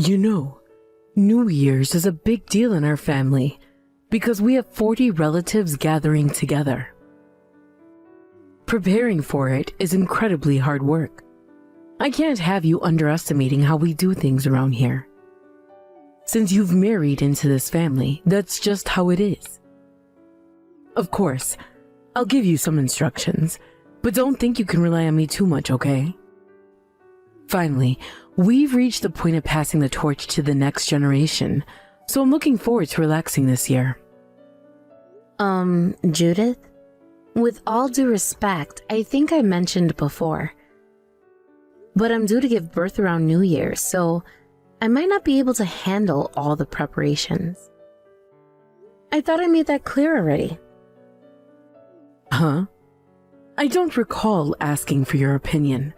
You know, New Year's is a big deal in our family because we have 40 relatives gathering together. Preparing for it is incredibly hard work. I can't have you underestimating how we do things around here. Since you've married into this family, that's just how it is. Of course, I'll give you some instructions, but don't think you can rely on me too much, okay? Finally, we've reached the point of passing the torch to the next generation, so I'm looking forward to relaxing this year. Judith? With all due respect, I think I mentioned before, but I'm due to give birth around New Year's, so I might not be able to handle all the preparations. I thought I made that clear already. Huh? I don't recall asking for your opinion.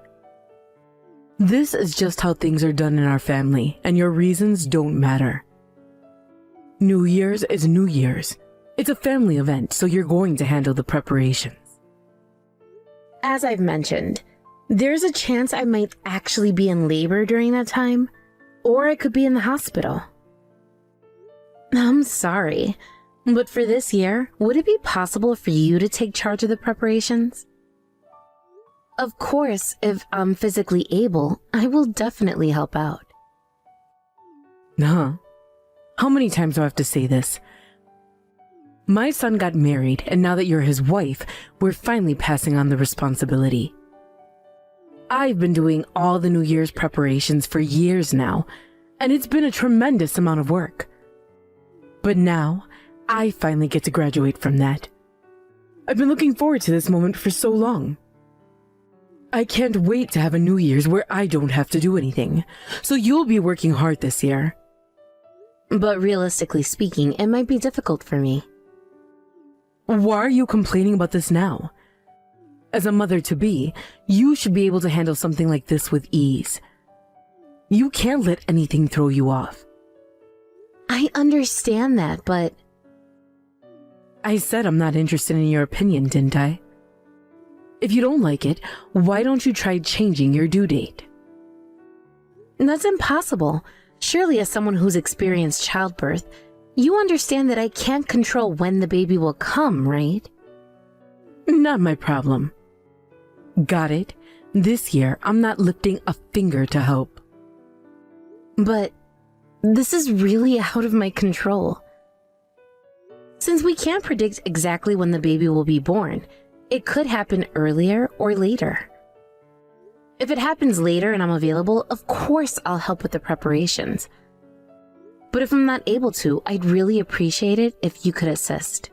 This is just how things are done in our family, and your reasons don't matter. New Year's is New Year's. It's a family event, so you're going to handle the preparations. As I've mentioned, there's a chance I might actually be in labor during that time, or I could be in the hospital. I'm sorry, but for this year, would it be possible for you to take charge of the preparations? Of course, if I'm physically able, I will definitely help out. Huh? How many times do I have to say this? My son got married, and now that you're his wife, we're finally passing on the responsibility. I've been doing all the New Year's preparations for years now, and it's been a tremendous amount of work. But now, I finally get to graduate from that. I've been looking forward to this moment for so long. I can't wait to have a New Year's where I don't have to do anything, so you'll be working hard this year. But realistically speaking, it might be difficult for me. Why are you complaining about this now? As a mother-to-be, you should be able to handle something like this with ease. You can't let anything throw you off. I understand that, but... I said I'm not interested in your opinion, didn't I? If you don't like it, why don't you try changing your due date? That's impossible. Surely as someone who's experienced childbirth, you understand that I can't control when the baby will come, right? Not my problem. Got it? This year, I'm not lifting a finger to help. But this is really out of my control. Since we can't predict exactly when the baby will be born, it could happen earlier or later. If it happens later and I'm available, of course I'll help with the preparations. But if I'm not able to, I'd really appreciate it if you could assist.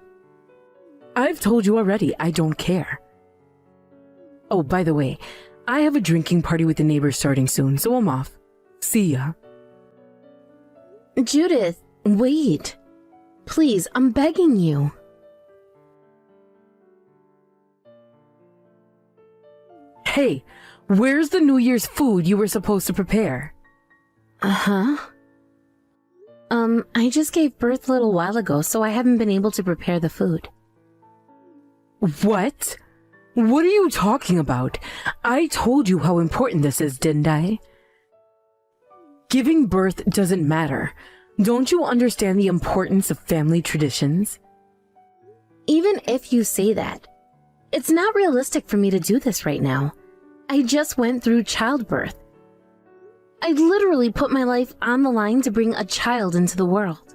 I've told you already, I don't care. Oh, by the way, I have a drinking party with the neighbors starting soon, so I'm off. See ya. Judith, wait. Please, I'm begging you. Hey, where's the New Year's food you were supposed to prepare? Uh-huh. I just gave birth a little while ago, so I haven't been able to prepare the food. What? What are you talking about? I told you how important this is, didn't I? Giving birth doesn't matter. Don't you understand the importance of family traditions? Even if you say that, it's not realistic for me to do this right now. I just went through childbirth. I literally put my life on the line to bring a child into the world.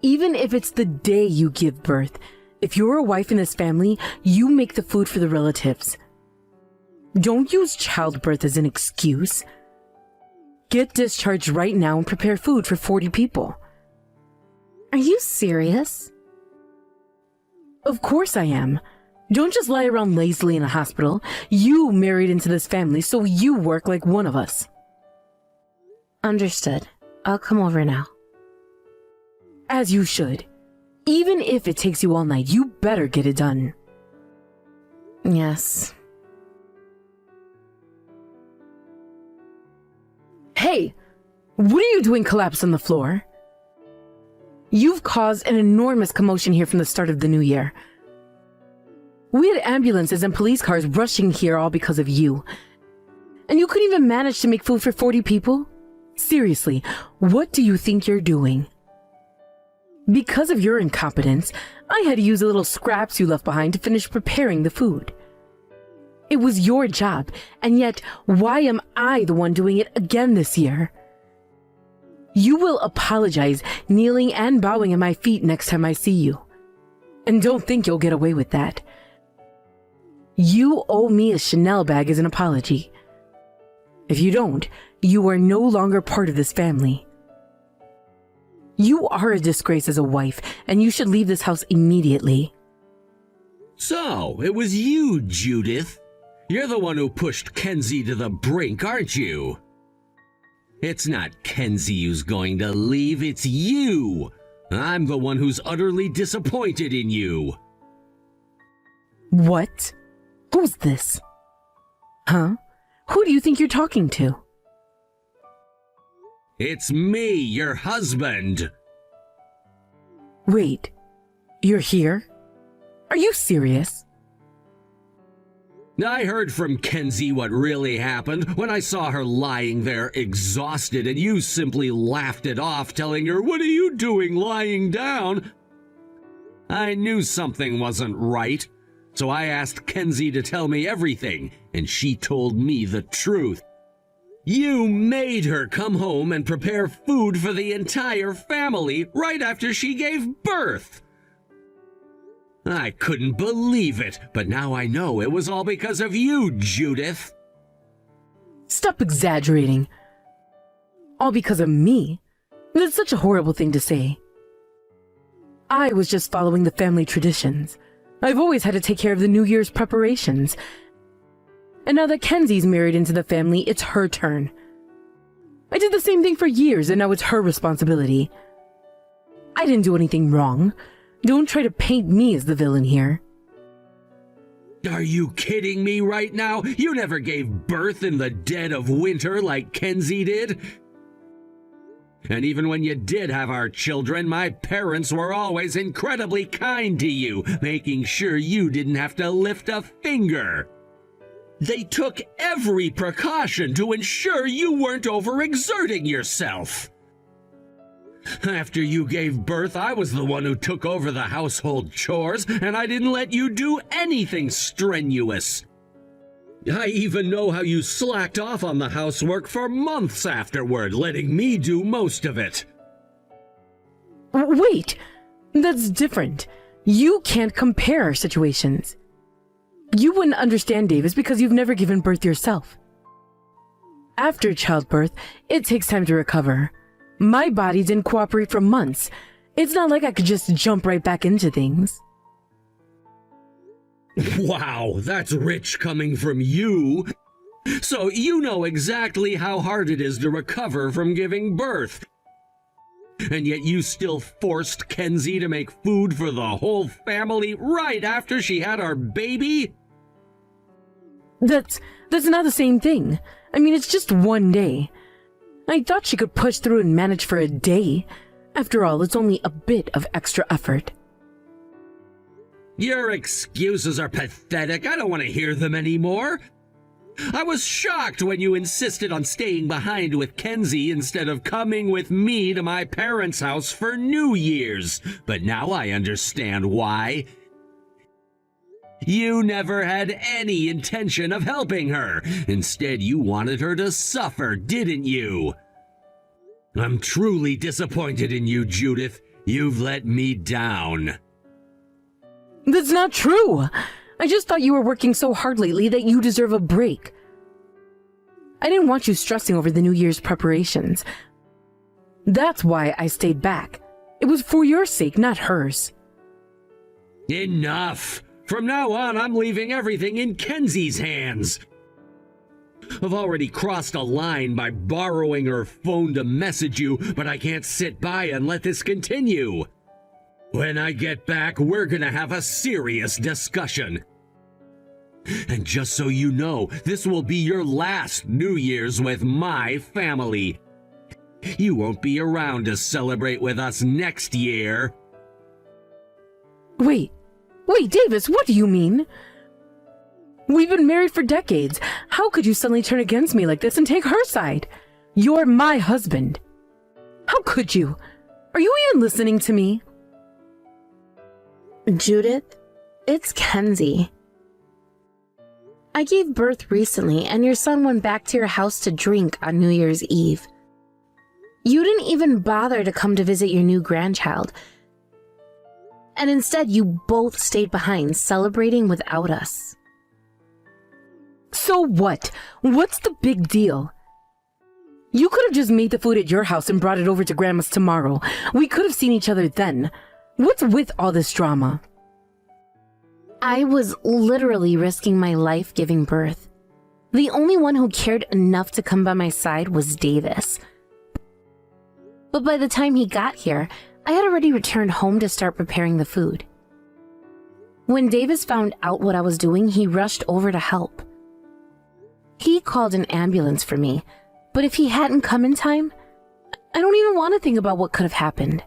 Even if it's the day you give birth, if you're a wife in this family, you make the food for the relatives. Don't use childbirth as an excuse. Get discharged right now and prepare food for 40 people. Are you serious? Of course I am. Don't just lie around lazily in a hospital. You married into this family, so you work like one of us. Understood. I'll come over now. As you should. Even if it takes you all night, you better get it done. Yes. Hey! What are you doing collapsed on the floor? You've caused an enormous commotion here from the start of the new year. We had ambulances and police cars rushing here all because of you. And you couldn't even manage to make food for 40 people? Seriously, what do you think you're doing? Because of your incompetence, I had to use the little scraps you left behind to finish preparing the food. It was your job, and yet why am I the one doing it again this year? You will apologize, kneeling and bowing at my feet next time I see you. And don't think you'll get away with that. You owe me a Chanel bag as an apology. If you don't, you are no longer part of this family. You are a disgrace as a wife, and you should leave this house immediately. So, it was you, Judith. You're the one who pushed Kenzie to the brink, aren't you? It's not Kenzie who's going to leave, it's you. I'm the one who's utterly disappointed in you. What? Who's this? Huh? Who do you think you're talking to? It's me, your husband. Wait, you're here? Are you serious? I heard from Kenzie what really happened when I saw her lying there exhausted and you simply laughed it off, telling her, "What are you doing lying down?" I knew something wasn't right, so I asked Kenzie to tell me everything, and she told me the truth. You made her come home and prepare food for the entire family right after she gave birth. I couldn't believe it, but now I know it was all because of you, Judith. Stop exaggerating. All because of me? That's such a horrible thing to say. I was just following the family traditions. I've always had to take care of the New Year's preparations. And now that Kenzie's married into the family, it's her turn. I did the same thing for years, and now it's her responsibility. I didn't do anything wrong. Don't try to paint me as the villain here. Are you kidding me right now? You never gave birth in the dead of winter like Kenzie did. And even when you did have our children, my parents were always incredibly kind to you, making sure you didn't have to lift a finger. They took every precaution to ensure you weren't overexerting yourself. After you gave birth, I was the one who took over the household chores, and I didn't let you do anything strenuous. I even know how you slacked off on the housework for months afterward, letting me do most of it. Wait, that's different. You can't compare our situations. You wouldn't understand, Davis, because you've never given birth yourself. After childbirth, it takes time to recover. My body didn't cooperate for months. It's not like I could just jump right back into things. Wow, that's rich coming from you. So you know exactly how hard it is to recover from giving birth. And yet you still forced Kenzie to make food for the whole family right after she had our baby? That's not the same thing. I mean, it's just one day. I thought she could push through and manage for a day. After all, it's only a bit of extra effort. Your excuses are pathetic. I don't want to hear them anymore. I was shocked when you insisted on staying behind with Kenzie instead of coming with me to my parents' house for New Year's. But now I understand why. You never had any intention of helping her. Instead, you wanted her to suffer, didn't you? I'm truly disappointed in you, Judith. You've let me down. That's not true. I just thought you were working so hard lately that you deserve a break. I didn't want you stressing over the New Year's preparations. That's why I stayed back. It was for your sake, not hers. Enough! From now on, I'm leaving everything in Kenzie's hands. I've already crossed a line by borrowing her phone to message you, but I can't sit by and let this continue. When I get back, we're gonna have a serious discussion. And just so you know, this will be your last New Year's with my family. You won't be around to celebrate with us next year. Wait, Davis, what do you mean? We've been married for decades. How could you suddenly turn against me like this and take her side? You're my husband. How could you? Are you even listening to me? Judith, it's Kenzie. I gave birth recently, and your son went back to your house to drink on New Year's Eve. You didn't even bother to come to visit your new grandchild. And instead, you both stayed behind, celebrating without us. So what? What's the big deal? You could have just made the food at your house and brought it over to Grandma's tomorrow. We could have seen each other then. What's with all this drama? I was literally risking my life giving birth. The only one who cared enough to come by my side was Davis. But by the time he got here, I had already returned home to start preparing the food. When Davis found out what I was doing, he rushed over to help. He called an ambulance for me, but if he hadn't come in time, I don't even want to think about what could have happened.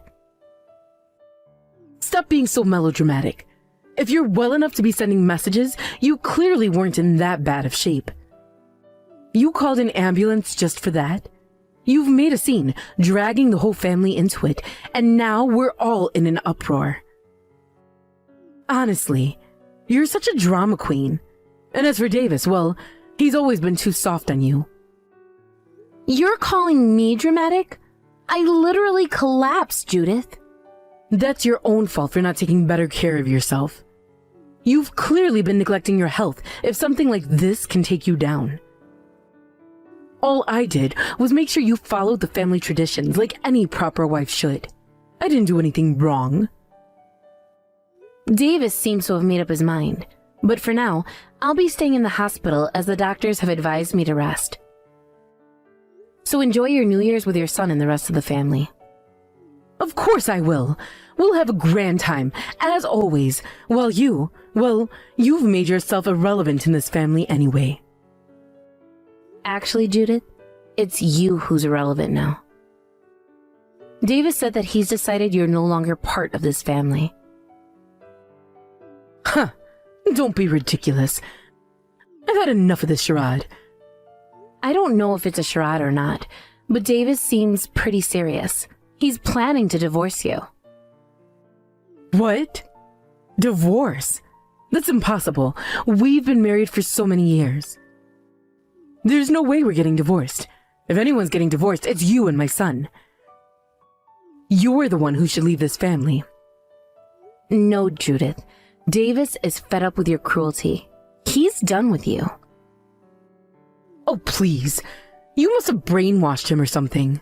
Stop being so melodramatic. If you're well enough to be sending messages, you clearly weren't in that bad of shape. You called an ambulance just for that? You've made a scene, dragging the whole family into it, and now we're all in an uproar. Honestly, you're such a drama queen. And as for Davis, well, he's always been too soft on you. You're calling me dramatic? I literally collapsed, Judith. That's your own fault for not taking better care of yourself. You've clearly been neglecting your health if something like this can take you down. All I did was make sure you followed the family traditions like any proper wife should. I didn't do anything wrong. Davis seems to have made up his mind, but for now, I'll be staying in the hospital as the doctors have advised me to rest. So enjoy your New Year's with your son and the rest of the family. Of course I will. We'll have a grand time, as always, while you've made yourself irrelevant in this family anyway. Actually, Judith, it's you who's irrelevant now. Davis said that he's decided you're no longer part of this family. Huh. Don't be ridiculous. I've had enough of this charade. I don't know if it's a charade or not, but Davis seems pretty serious. He's planning to divorce you. What? Divorce? That's impossible. We've been married for so many years. There's no way we're getting divorced. If anyone's getting divorced, it's you and my son. You're the one who should leave this family. No, Judith. Davis is fed up with your cruelty. He's done with you. Oh, please. You must have brainwashed him or something.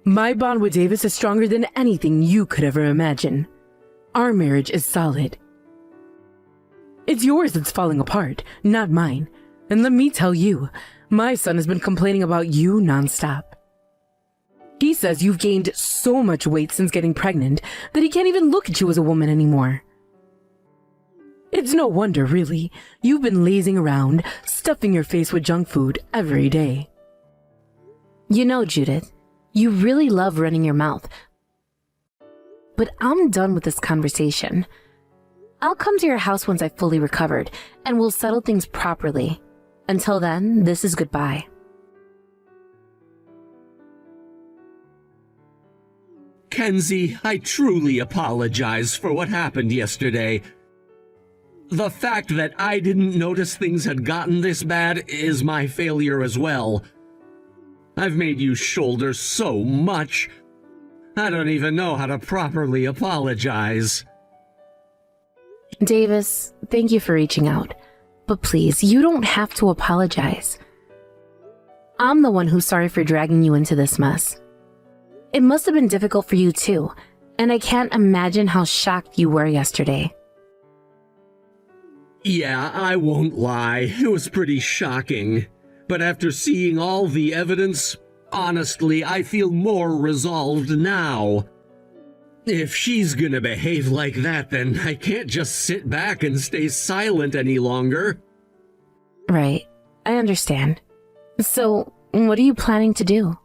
My bond with Davis is stronger than anything you could ever imagine. Our marriage is solid. It's yours that's falling apart, not mine. And let me tell you, my son has been complaining about you nonstop. He says you've gained so much weight since getting pregnant that he can't even look at you as a woman anymore. It's no wonder, really. You've been lazing around, stuffing your face with junk food every day. You know, Judith, you really love running your mouth. But I'm done with this conversation. I'll come to your house once I've fully recovered, and we'll settle things properly. Until then, this is goodbye. Kenzie, I truly apologize for what happened yesterday. The fact that I didn't notice things had gotten this bad is my failure as well. I've made you shoulder so much. I don't even know how to properly apologize. Davis, thank you for reaching out. But please, you don't have to apologize. I'm the one who's sorry for dragging you into this mess. It must have been difficult for you too, and I can't imagine how shocked you were yesterday. Yeah, I won't lie, it was pretty shocking. But after seeing all the evidence, honestly, I feel more resolved now. If she's gonna behave like that, then I can't just sit back and stay silent any longer. Right, I understand. So, what are you planning to do?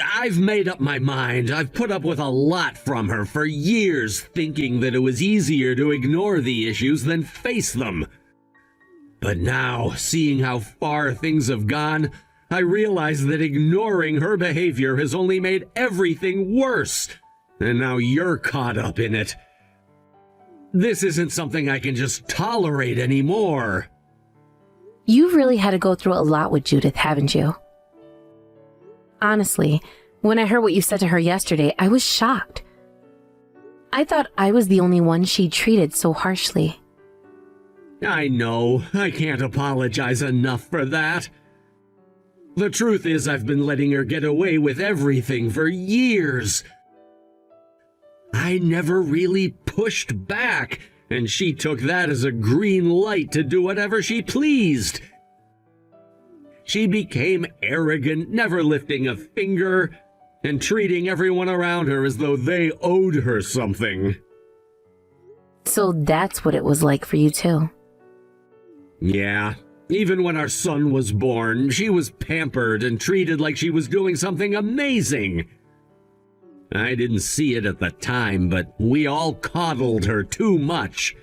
I've made up my mind. I've put up with a lot from her for years, thinking that it was easier to ignore the issues than face them. But now, seeing how far things have gone, I realize that ignoring her behavior has only made everything worse, and now you're caught up in it. This isn't something I can just tolerate anymore. You've really had to go through a lot with Judith, haven't you? Honestly, when I heard what you said to her yesterday, I was shocked. I thought I was the only one she treated so harshly. I know, I can't apologize enough for that. The truth is, I've been letting her get away with everything for years. I never really pushed back, and she took that as a green light to do whatever she pleased. She became arrogant, never lifting a finger, and treating everyone around her as though they owed her something. So that's what it was like for you too. Yeah, even when our son was born, she was pampered and treated like she was doing something amazing. I didn't see it at the time, but we all coddled her too much.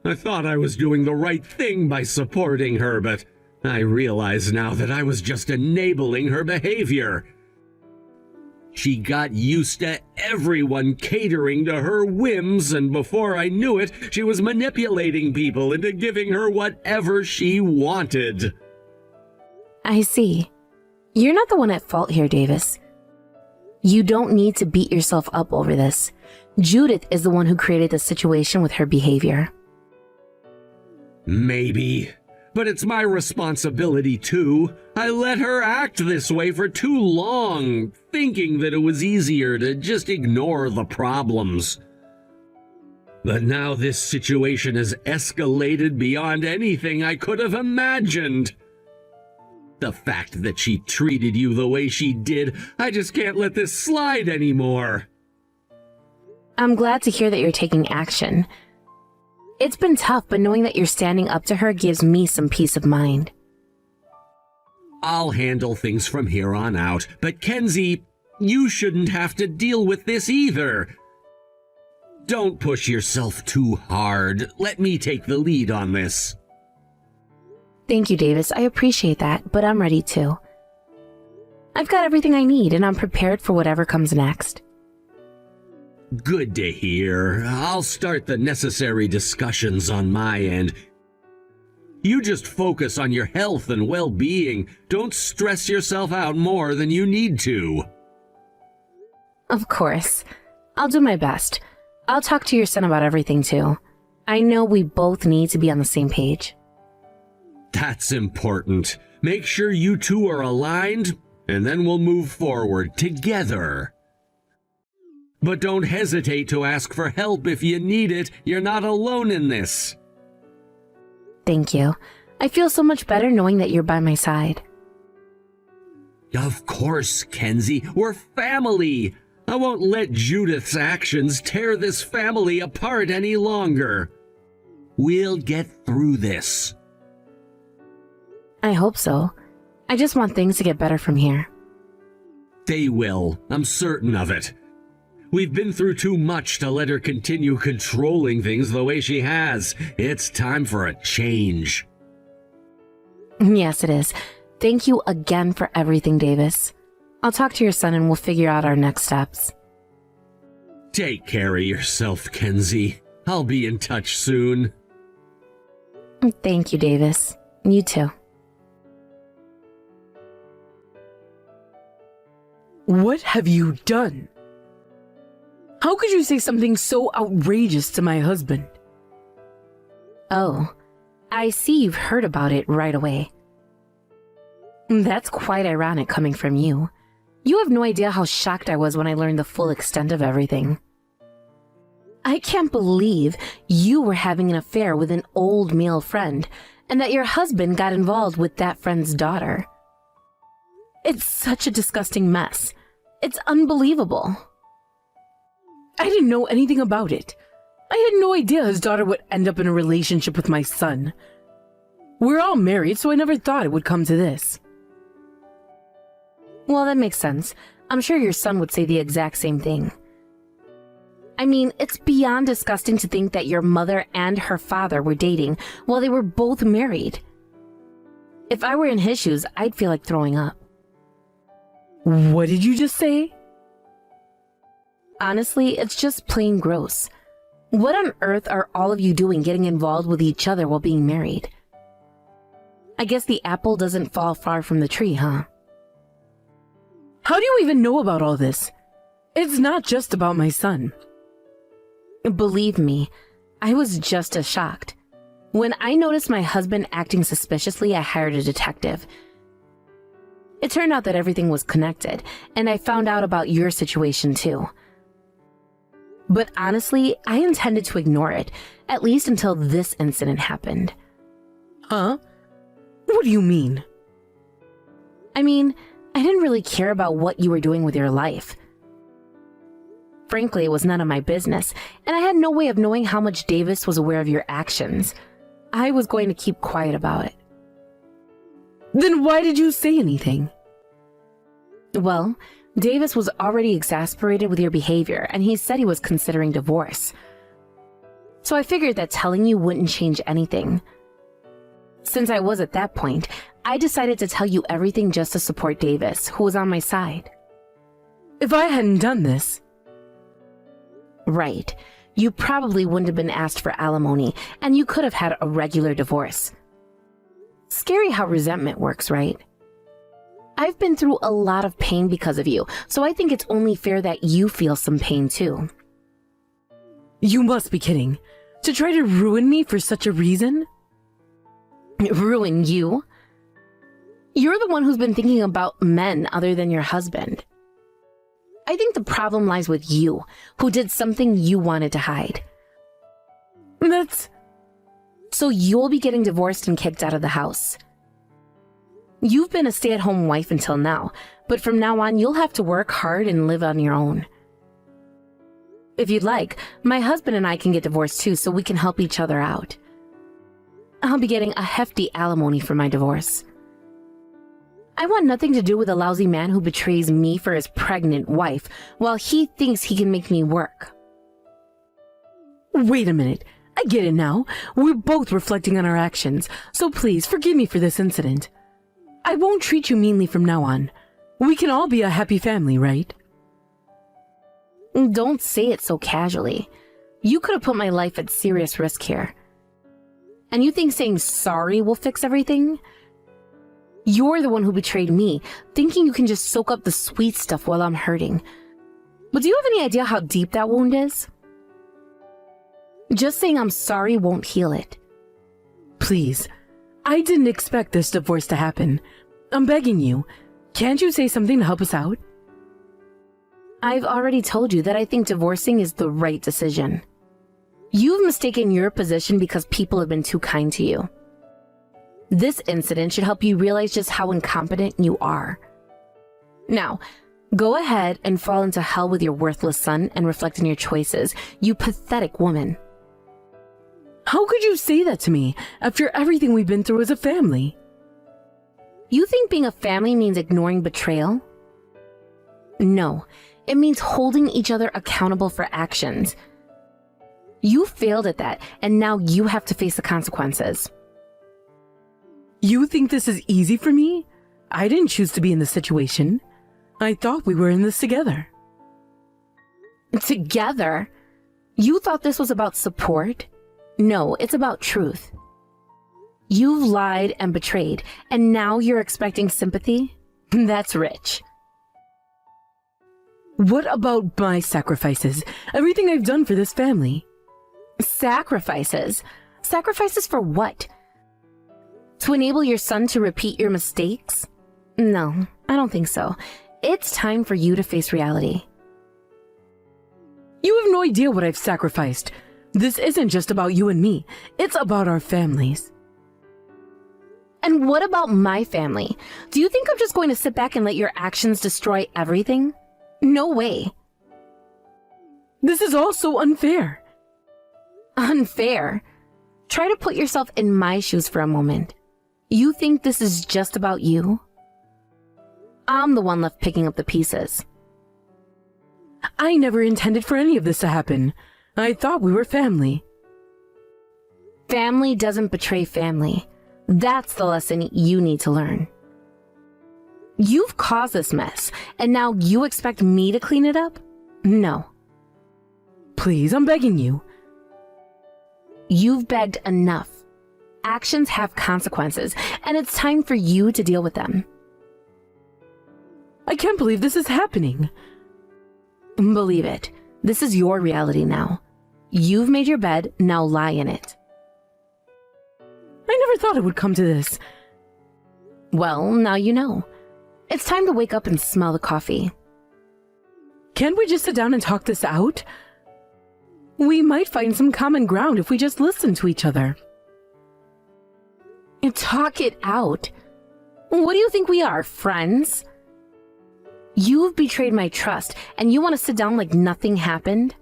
I thought I was doing the right thing by supporting her, but I realize now that I was just enabling her behavior. She got used to everyone catering to her whims, and before I knew it, she was manipulating people into giving her whatever she wanted. I see. You're not the one at fault here, Davis. You don't need to beat yourself up over this. Judith is the one who created the situation with her behavior. Maybe. But it's my responsibility too. I let her act this way for too long, thinking that it was easier to just ignore the problems. But now this situation has escalated beyond anything I could have imagined. The fact that she treated you the way she did, I just can't let this slide anymore. I'm glad to hear that you're taking action. It's been tough, but knowing that you're standing up to her gives me some peace of mind. I'll handle things from here on out, but Kenzie, you shouldn't have to deal with this either. Don't push yourself too hard. Let me take the lead on this. Thank you, Davis. I appreciate that, but I'm ready too. I've got everything I need, and I'm prepared for whatever comes next. Good to hear. I'll start the necessary discussions on my end. You just focus on your health and well-being. Don't stress yourself out more than you need to. Of course. I'll do my best. I'll talk to your son about everything too. I know we both need to be on the same page. That's important. Make sure you two are aligned, and then we'll move forward together. But don't hesitate to ask for help if you need it. You're not alone in this. Thank you. I feel so much better knowing that you're by my side. Of course, Kenzie. We're family. I won't let Judith's actions tear this family apart any longer. We'll get through this. I hope so. I just want things to get better from here. They will. I'm certain of it. We've been through too much to let her continue controlling things the way she has. It's time for a change. Yes, it is. Thank you again for everything, Davis. I'll talk to your son and we'll figure out our next steps. Take care of yourself, Kenzie. I'll be in touch soon. Thank you, Davis. You too. What have you done? How could you say something so outrageous to my husband? Oh, I see you've heard about it right away. That's quite ironic coming from you. You have no idea how shocked I was when I learned the full extent of everything. I can't believe you were having an affair with an old male friend and that your husband got involved with that friend's daughter. It's such a disgusting mess. It's unbelievable. I didn't know anything about it. I had no idea his daughter would end up in a relationship with my son. We're all married, so I never thought it would come to this. Well, that makes sense. I'm sure your son would say the exact same thing. I mean, it's beyond disgusting to think that your mother and her father were dating while they were both married. If I were in his shoes, I'd feel like throwing up. What did you just say? Honestly, it's just plain gross. What on earth are all of you doing getting involved with each other while being married? I guess the apple doesn't fall far from the tree, huh? How do you even know about all this? It's not just about my son. Believe me, I was just as shocked. When I noticed my husband acting suspiciously, I hired a detective. It turned out that everything was connected, and I found out about your situation too. But honestly, I intended to ignore it, at least until this incident happened. Huh? What do you mean? I mean, I didn't really care about what you were doing with your life. Frankly, it was none of my business, and I had no way of knowing how much Davis was aware of your actions. I was going to keep quiet about it. Then why did you say anything? Well, Davis was already exasperated with your behavior, and he said he was considering divorce. So I figured that telling you wouldn't change anything. Since I was at that point, I decided to tell you everything just to support Davis, who was on my side. If I hadn't done this... Right. You probably wouldn't have been asked for alimony, and you could have had a regular divorce. Scary how resentment works, right? I've been through a lot of pain because of you, so I think it's only fair that you feel some pain too. You must be kidding. To try to ruin me for such a reason? Ruin you? You're the one who's been thinking about men other than your husband. I think the problem lies with you, who did something you wanted to hide. So you'll be getting divorced and kicked out of the house. You've been a stay-at-home wife until now, but from now on you'll have to work hard and live on your own. If you'd like, my husband and I can get divorced too, so we can help each other out. I'll be getting a hefty alimony for my divorce. I want nothing to do with a lousy man who betrays me for his pregnant wife, while he thinks he can make me work. Wait a minute. I get it now. We're both reflecting on our actions, so please forgive me for this incident. I won't treat you meanly from now on. We can all be a happy family, right? Don't say it so casually. You could have put my life at serious risk here. And you think saying sorry will fix everything? You're the one who betrayed me, thinking you can just soak up the sweet stuff while I'm hurting. But do you have any idea how deep that wound is? Just saying I'm sorry won't heal it. Please. I didn't expect this divorce to happen. I'm begging you. Can't you say something to help us out? I've already told you that I think divorcing is the right decision. You've mistaken your position because people have been too kind to you. This incident should help you realize just how incompetent you are. Now, go ahead and fall into hell with your worthless son and reflect on your choices, you pathetic woman. How could you say that to me after everything we've been through as a family? You think being a family means ignoring betrayal? No, it means holding each other accountable for actions. You failed at that, and now you have to face the consequences. You think this is easy for me? I didn't choose to be in this situation. I thought we were in this together. Together? You thought this was about support? No, it's about truth. You've lied and betrayed, and now you're expecting sympathy? That's rich. What about my sacrifices? Everything I've done for this family. Sacrifices? Sacrifices for what? To enable your son to repeat your mistakes? No, I don't think so. It's time for you to face reality. You have no idea what I've sacrificed. This isn't just about you and me. It's about our families. And what about my family? Do you think I'm just going to sit back and let your actions destroy everything? No way. This is all so unfair. Unfair? Try to put yourself in my shoes for a moment. You think this is just about you? I'm the one left picking up the pieces. I never intended for any of this to happen. I thought we were family. Family doesn't betray family. That's the lesson you need to learn. You've caused this mess, and now you expect me to clean it up? No. Please, I'm begging you. You've begged enough. Actions have consequences, and it's time for you to deal with them. I can't believe this is happening. Believe it. This is your reality now. You've made your bed, now lie in it. I never thought it would come to this. Well, now you know. It's time to wake up and smell the coffee. Can't we just sit down and talk this out? We might find some common ground if we just listen to each other. Talk it out. What do you think we are, friends? You've betrayed my trust, and you want to sit down like nothing happened?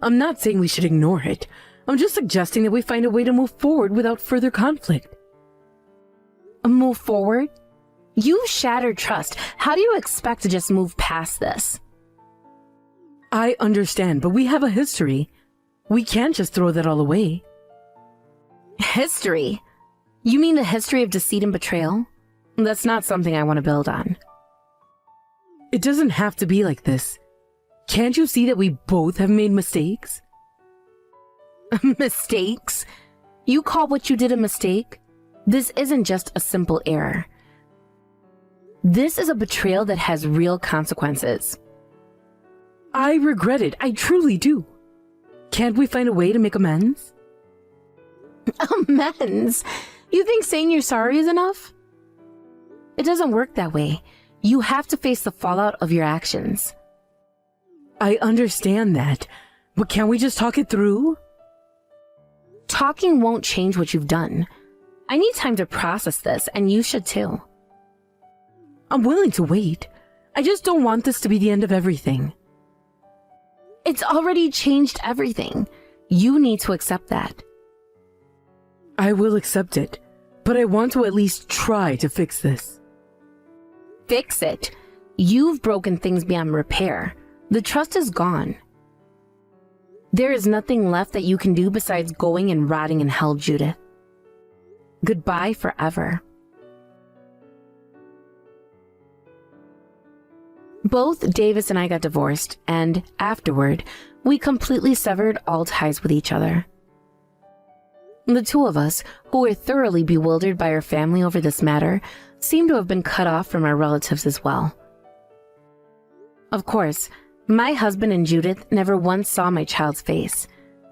I'm not saying we should ignore it. I'm just suggesting that we find a way to move forward without further conflict. Move forward? You've shattered trust. How do you expect to just move past this? I understand, but we have a history. We can't just throw that all away. History? You mean the history of deceit and betrayal? That's not something I want to build on. It doesn't have to be like this. Can't you see that we both have made mistakes? Mistakes? You call what you did a mistake? This isn't just a simple error. This is a betrayal that has real consequences. I regret it. I truly do. Can't we find a way to make amends? Amends? You think saying you're sorry is enough? It doesn't work that way. You have to face the fallout of your actions. I understand that, but can't we just talk it through? Talking won't change what you've done. I need time to process this, and you should too. I'm willing to wait. I just don't want this to be the end of everything. It's already changed everything. You need to accept that. I will accept it, but I want to at least try to fix this. Fix it? You've broken things beyond repair. The trust is gone. There is nothing left that you can do besides going and rotting in hell, Judith. Goodbye forever. Both Davis and I got divorced, and afterward, we completely severed all ties with each other. The two of us, who were thoroughly bewildered by our family over this matter, seemed to have been cut off from our relatives as well. Of course, my husband and Judith never once saw my child's face.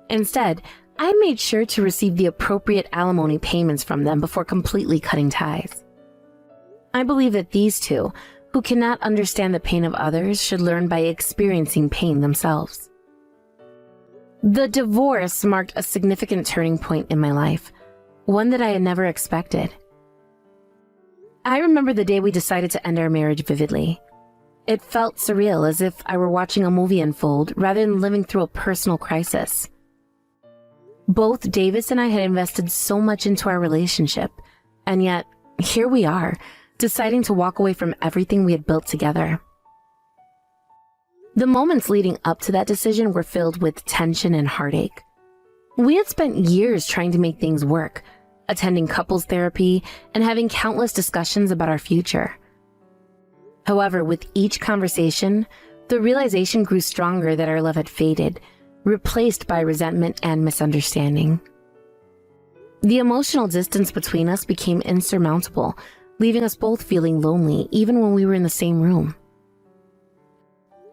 Instead, I made sure to receive the appropriate alimony payments from them before completely cutting ties. I believe that these two, who cannot understand the pain of others, should learn by experiencing pain themselves. The divorce marked a significant turning point in my life, one that I had never expected. I remember the day we decided to end our marriage vividly. It felt surreal, as if I were watching a movie unfold rather than living through a personal crisis. Both Davis and I had invested so much into our relationship, and yet, here we are, deciding to walk away from everything we had built together. The moments leading up to that decision were filled with tension and heartache. We had spent years trying to make things work, attending couples therapy and having countless discussions about our future. However, with each conversation, the realization grew stronger that our love had faded, replaced by resentment and misunderstanding. The emotional distance between us became insurmountable, leaving us both feeling lonely even when we were in the same room.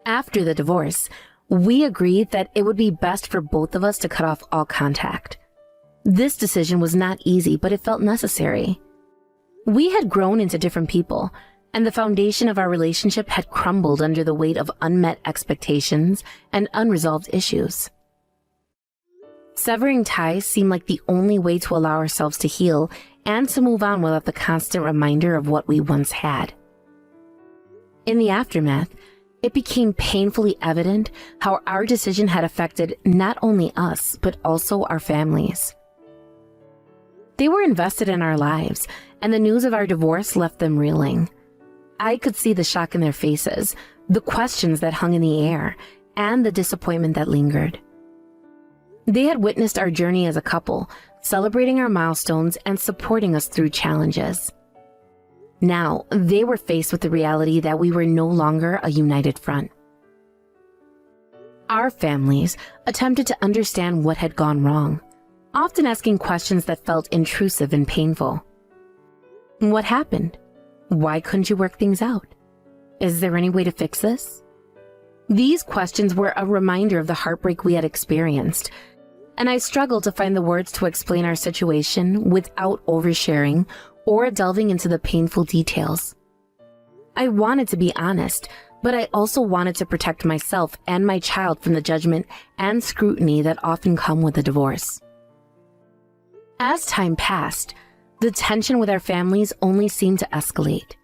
After the divorce, we agreed that it would be best for both of us to cut off all contact. This decision was not easy, but it felt necessary. We had grown into different people, and the foundation of our relationship had crumbled under the weight of unmet expectations and unresolved issues. Severing ties seemed like the only way to allow ourselves to heal and to move on without the constant reminder of what we once had. In the aftermath, it became painfully evident how our decision had affected not only us, but also our families. They were invested in our lives, and the news of our divorce left them reeling. I could see the shock in their faces, the questions that hung in the air, and the disappointment that lingered. They had witnessed our journey as a couple, celebrating our milestones and supporting us through challenges. Now, they were faced with the reality that we were no longer a united front. Our families attempted to understand what had gone wrong, often asking questions that felt intrusive and painful. What happened? Why couldn't you work things out? Is there any way to fix this? These questions were a reminder of the heartbreak we had experienced, and I struggled to find the words to explain our situation without oversharing or delving into the painful details. I wanted to be honest, but I also wanted to protect myself and my child from the judgment and scrutiny that often come with a divorce. As time passed, the tension with our families only seemed to escalate.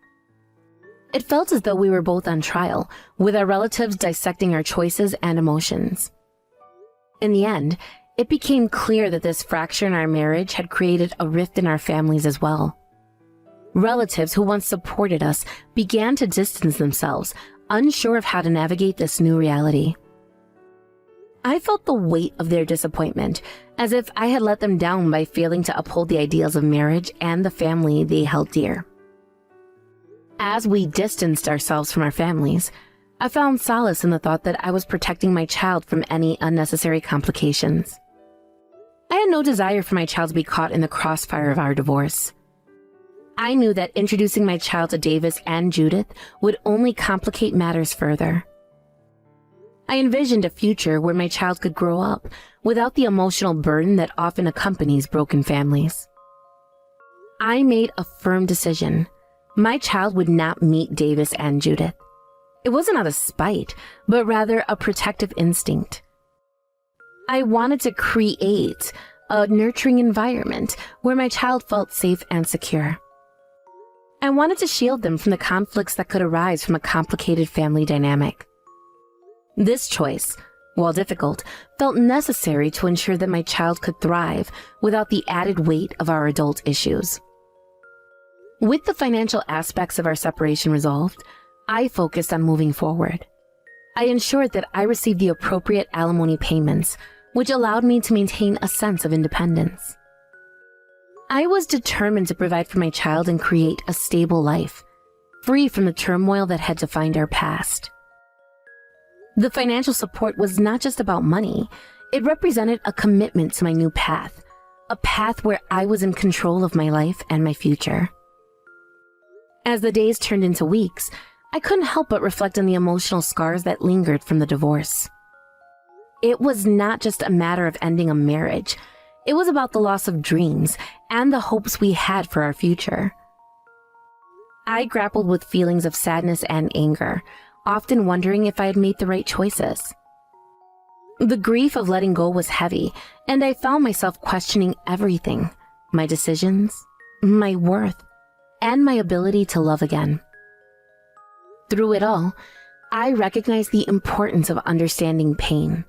It felt as though we were both on trial, with our relatives dissecting our choices and emotions. In the end, it became clear that this fracture in our marriage had created a rift in our families as well. Relatives who once supported us began to distance themselves, unsure of how to navigate this new reality. I felt the weight of their disappointment, as if I had let them down by failing to uphold the ideals of marriage and the family they held dear. As we distanced ourselves from our families, I found solace in the thought that I was protecting my child from any unnecessary complications. I had no desire for my child to be caught in the crossfire of our divorce. I knew that introducing my child to Davis and Judith would only complicate matters further. I envisioned a future where my child could grow up without the emotional burden that often accompanies broken families. I made a firm decision. My child would not meet Davis and Judith. It wasn't out of spite, but rather a protective instinct. I wanted to create a nurturing environment where my child felt safe and secure. I wanted to shield them from the conflicts that could arise from a complicated family dynamic. This choice, while difficult, felt necessary to ensure that my child could thrive without the added weight of our adult issues. With the financial aspects of our separation resolved, I focused on moving forward. I ensured that I received the appropriate alimony payments, which allowed me to maintain a sense of independence. I was determined to provide for my child and create a stable life, free from the turmoil that had defined our past. The financial support was not just about money. It represented a commitment to my new path, a path where I was in control of my life and my future. As the days turned into weeks, I couldn't help but reflect on the emotional scars that lingered from the divorce. It was not just a matter of ending a marriage. It was about the loss of dreams and the hopes we had for our future. I grappled with feelings of sadness and anger, often wondering if I had made the right choices. The grief of letting go was heavy, and I found myself questioning everything: my decisions, my worth, and my ability to love again. Through it all, I recognized the importance of understanding pain.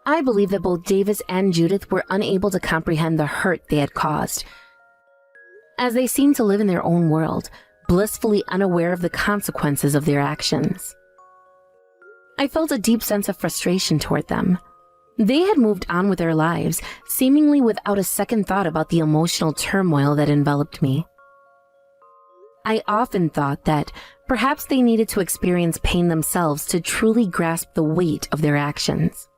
I believe that both Davis and Judith were unable to comprehend the hurt they had caused, as they seemed to live in their own world, blissfully unaware of the consequences of their actions. I felt a deep sense of frustration toward them. They had moved on with their lives, seemingly without a second thought about the emotional turmoil that enveloped me. I often thought that perhaps they needed to experience pain themselves to truly grasp the weight of their actions.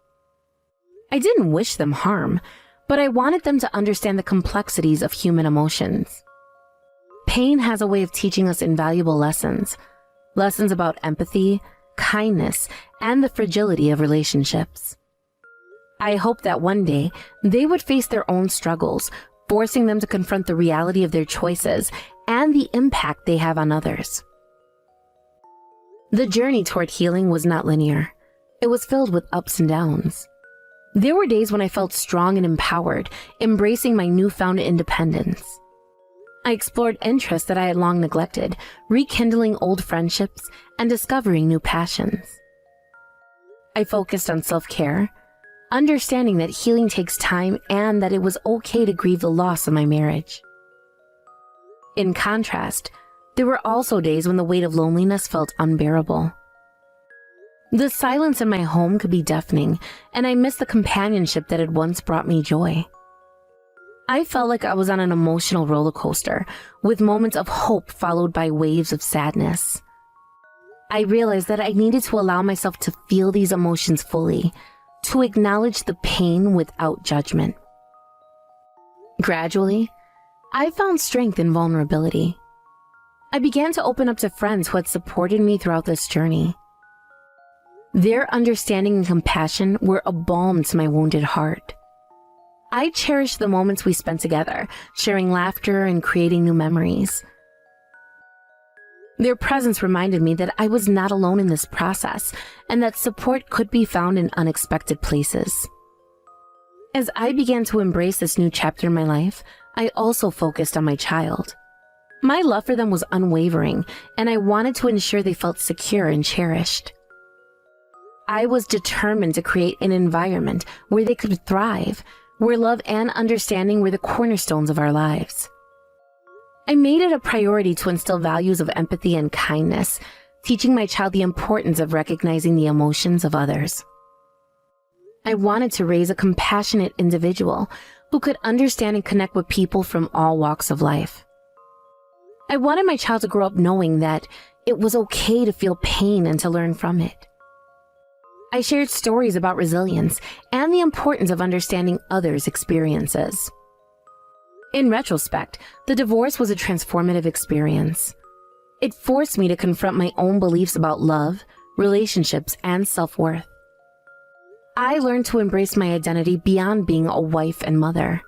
I didn't wish them harm, but I wanted them to understand the complexities of human emotions. Pain has a way of teaching us invaluable lessons about empathy, kindness, and the fragility of relationships. I hope that one day they would face their own struggles, forcing them to confront the reality of their choices and the impact they have on others. The journey toward healing was not linear. It was filled with ups and downs. There were days when I felt strong and empowered, embracing my newfound independence. I explored interests that I had long neglected, rekindling old friendships and discovering new passions. I focused on self-care, understanding that healing takes time and that it was okay to grieve the loss of my marriage. In contrast, there were also days when the weight of loneliness felt unbearable. The silence in my home could be deafening, and I missed the companionship that had once brought me joy. I felt like I was on an emotional roller coaster, with moments of hope followed by waves of sadness. I realized that I needed to allow myself to feel these emotions fully, to acknowledge the pain without judgment. Gradually, I found strength in vulnerability. I began to open up to friends who had supported me throughout this journey. Their understanding and compassion were a balm to my wounded heart. I cherished the moments we spent together, sharing laughter and creating new memories. Their presence reminded me that I was not alone in this process and that support could be found in unexpected places. As I began to embrace this new chapter in my life, I also focused on my child. My love for them was unwavering, and I wanted to ensure they felt secure and cherished. I was determined to create an environment where they could thrive, where love and understanding were the cornerstones of our lives. I made it a priority to instill values of empathy and kindness, teaching my child the importance of recognizing the emotions of others. I wanted to raise a compassionate individual who could understand and connect with people from all walks of life. I wanted my child to grow up knowing that it was okay to feel pain and to learn from it. I shared stories about resilience and the importance of understanding others' experiences. In retrospect, the divorce was a transformative experience. It forced me to confront my own beliefs about love, relationships, and self-worth. I learned to embrace my identity beyond being a wife and mother.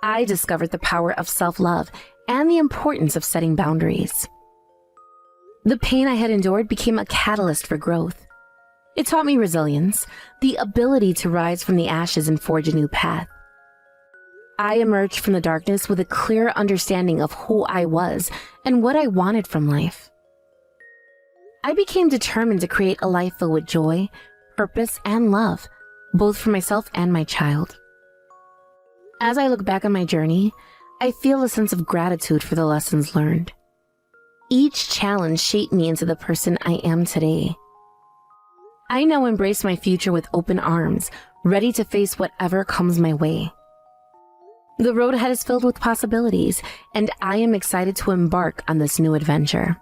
I discovered the power of self-love and the importance of setting boundaries. The pain I had endured became a catalyst for growth. It taught me resilience, the ability to rise from the ashes and forge a new path. I emerged from the darkness with a clear understanding of who I was and what I wanted from life. I became determined to create a life filled with joy, purpose, and love, both for myself and my child. As I look back on my journey, I feel a sense of gratitude for the lessons learned. Each challenge shaped me into the person I am today. I now embrace my future with open arms, ready to face whatever comes my way. The road ahead is filled with possibilities, and I am excited to embark on this new adventure.